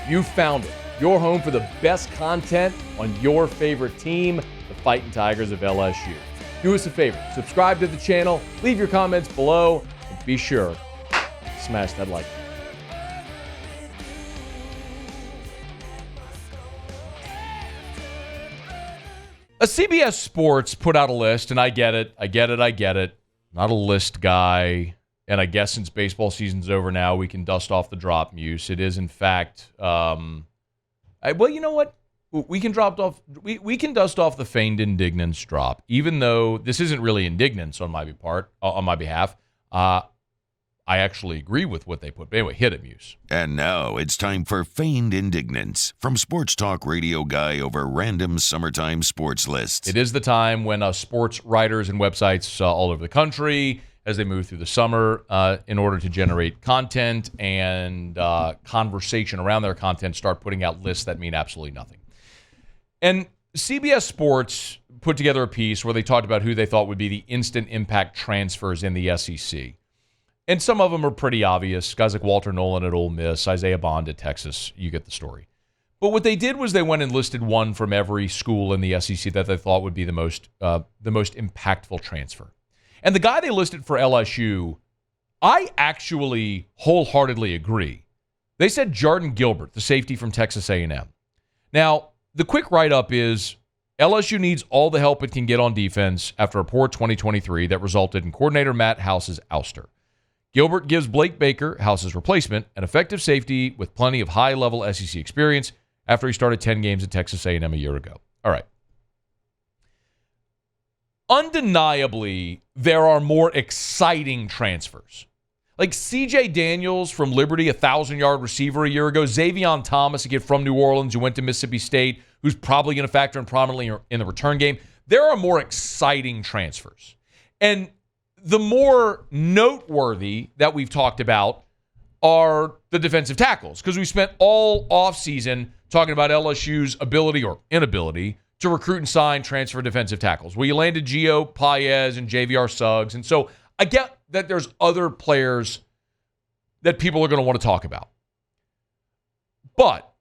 You found it. Your home for the best content on your favorite team, the Fighting Tigers of LSU. Do us a favor, subscribe to the channel, leave your comments below, and be sure to smash that like button. A CBS Sports put out a list, and I get it. Not a list guy. And I guess since baseball season's over now, we can dust off the drop muse. It is, in fact, well, you know what? We can dust off the feigned indignance drop, even though this isn't really indignance on my behalf. I actually agree with what they put. But anyway, hit it, Muse. And now it's time for Feigned Indignance from Sports Talk Radio Guy over random summertime sports lists. It is the time when sports writers and websites all over the country, as they move through the summer, in order to generate content and conversation around their content, start putting out lists that mean absolutely nothing. And CBS Sports put together a piece where they talked about who they thought would be the instant impact transfers in the SEC. And some of them are pretty obvious. Guys like Walter Nolan at Ole Miss, Isaiah Bond at Texas. You get the story. But what they did was they went and listed one from every school in the SEC that they thought would be the most impactful transfer. And the guy they listed for LSU, I actually wholeheartedly agree. They said Jardin Gilbert, the safety from Texas A&M. Now, the quick write-up is LSU needs all the help it can get on defense after a poor 2023 that resulted in coordinator Matt House's ouster. Gilbert gives Blake Baker, House's replacement, an effective safety with plenty of high-level SEC experience after he started 10 games at Texas A&M a year ago. All right. Undeniably, there are more exciting transfers. Like C.J. Daniels from Liberty, a 1,000-yard receiver a year ago. Xavion Thomas, a kid from New Orleans who went to Mississippi State, who's probably going to factor in prominently in the return game. There are more exciting transfers. And the more noteworthy that we've talked about are the defensive tackles, because we spent all offseason talking about LSU's ability or inability to recruit and sign transfer defensive tackles. Well, you landed Gio Paez and JVR Suggs. And so I get that there's other players that people are going to want to talk about. But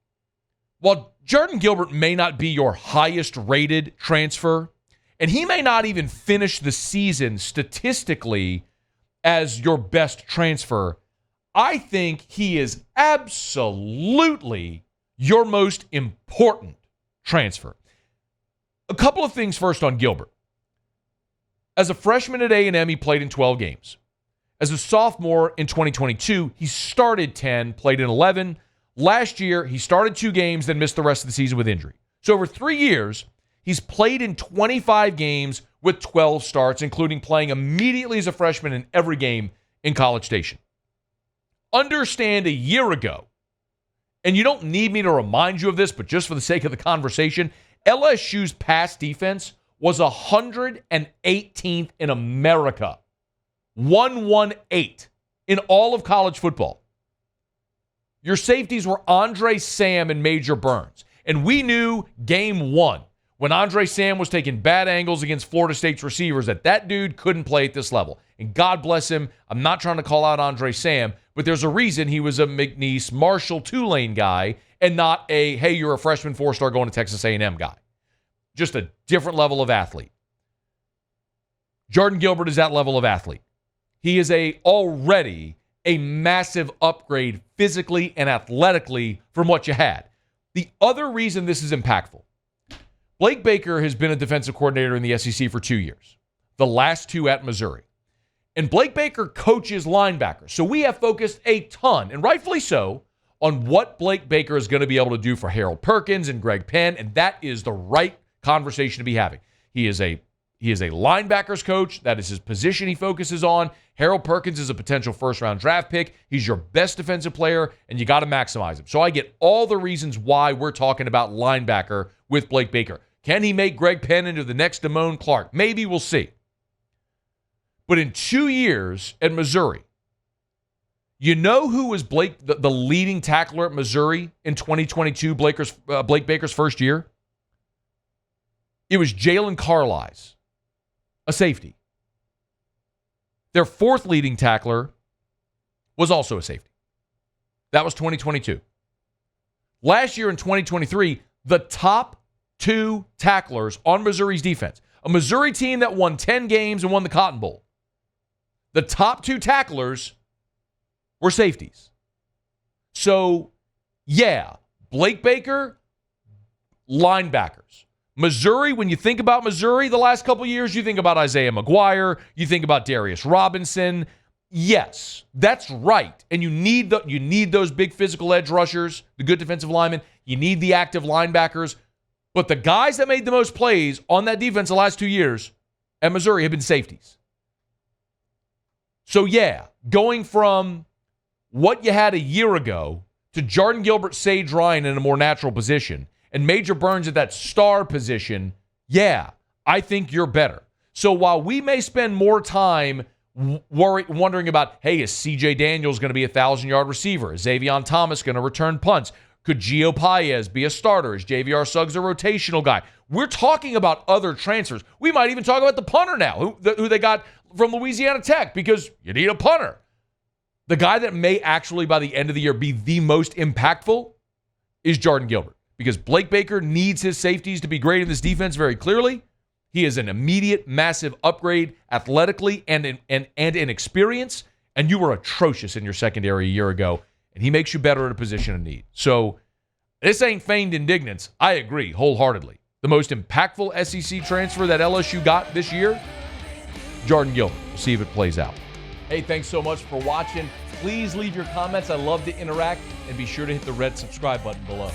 while Jardin Gilbert may not be your highest rated transfer, and he may not even finish the season statistically as your best transfer, I think he is absolutely your most important transfer. A couple of things first on Gilbert. As a freshman at A&M, he played in 12 games. As a sophomore in 2022, he started 10, played in 11. Last year, he started 2 games, then missed the rest of the season with injury. So over 3 years, he's played in 25 games with 12 starts, including playing immediately as a freshman in every game in College Station. Understand a year ago, and you don't need me to remind you of this, but just for the sake of the conversation, LSU's pass defense was 118th in America. 118 in all of college football. Your safeties were Andre Sam and Major Burns. And we knew game 1, when Andre Sam was taking bad angles against Florida State's receivers, that dude couldn't play at this level. And God bless him. I'm not trying to call out Andre Sam, but there's a reason he was a McNeese, Marshall, Tulane guy, and not a, hey, you're a freshman 4-star going to Texas A&M guy. Just a different level of athlete. Jardin Gilbert is that level of athlete. He is already a massive upgrade physically and athletically from what you had. The other reason this is impactful, Blake Baker has been a defensive coordinator in the SEC for 2 years, the last 2 at Missouri. And Blake Baker coaches linebackers. So we have focused a ton, and rightfully so, on what Blake Baker is going to be able to do for Harold Perkins and Greg Penn, and that is the right conversation to be having. He is a linebackers coach. That is his position he focuses on. Harold Perkins is a potential first-round draft pick. He's your best defensive player, and you got to maximize him. So I get all the reasons why we're talking about linebacker with Blake Baker. Can he make Greg Penn into the next Damone Clark? Maybe, we'll see. But in 2 years at Missouri, you know who was the leading tackler at Missouri in 2022, Blake Baker's first year? It was Jalen Carlisle, a safety. Their 4th leading tackler was also a safety. That was 2022. last year in 2023, the top 2 tacklers on Missouri's defense, a Missouri team that won 10 games and won the Cotton Bowl, the top 2 tacklers were safeties. So, yeah, Blake Baker, linebackers. Missouri, when you think about Missouri the last couple years, you think about Isaiah McGuire, you think about Darius Robinson. Yes, that's right. And you need those big physical edge rushers, the good defensive linemen. You need the active linebackers. But the guys that made the most plays on that defense the last 2 years at Missouri have been safeties. So, yeah, going from what you had a year ago to Jardin Gilbert, Sage Ryan in a more natural position, and Major Burns at that star position, yeah, I think you're better. So while we may spend more time wondering about, hey, is C.J. Daniels going to be a 1,000-yard receiver? Is Xavier Thomas going to return punts? Could Gio Paez be a starter? Is J.V.R. Suggs a rotational guy? We're talking about other transfers. We might even talk about the punter now, who they got from Louisiana Tech, because you need a punter. The guy that may actually, by the end of the year, be the most impactful is Jardin Gilbert, because Blake Baker needs his safeties to be great in this defense very clearly. He is an immediate, massive upgrade athletically and in experience, and you were atrocious in your secondary a year ago, and he makes you better at a position of need. So this ain't feigned indignance. I agree wholeheartedly. The most impactful SEC transfer that LSU got this year, Jardin Gilbert. We'll see if it plays out. Hey, thanks so much for watching. Please leave your comments. I love to interact, and be sure to hit the red subscribe button below.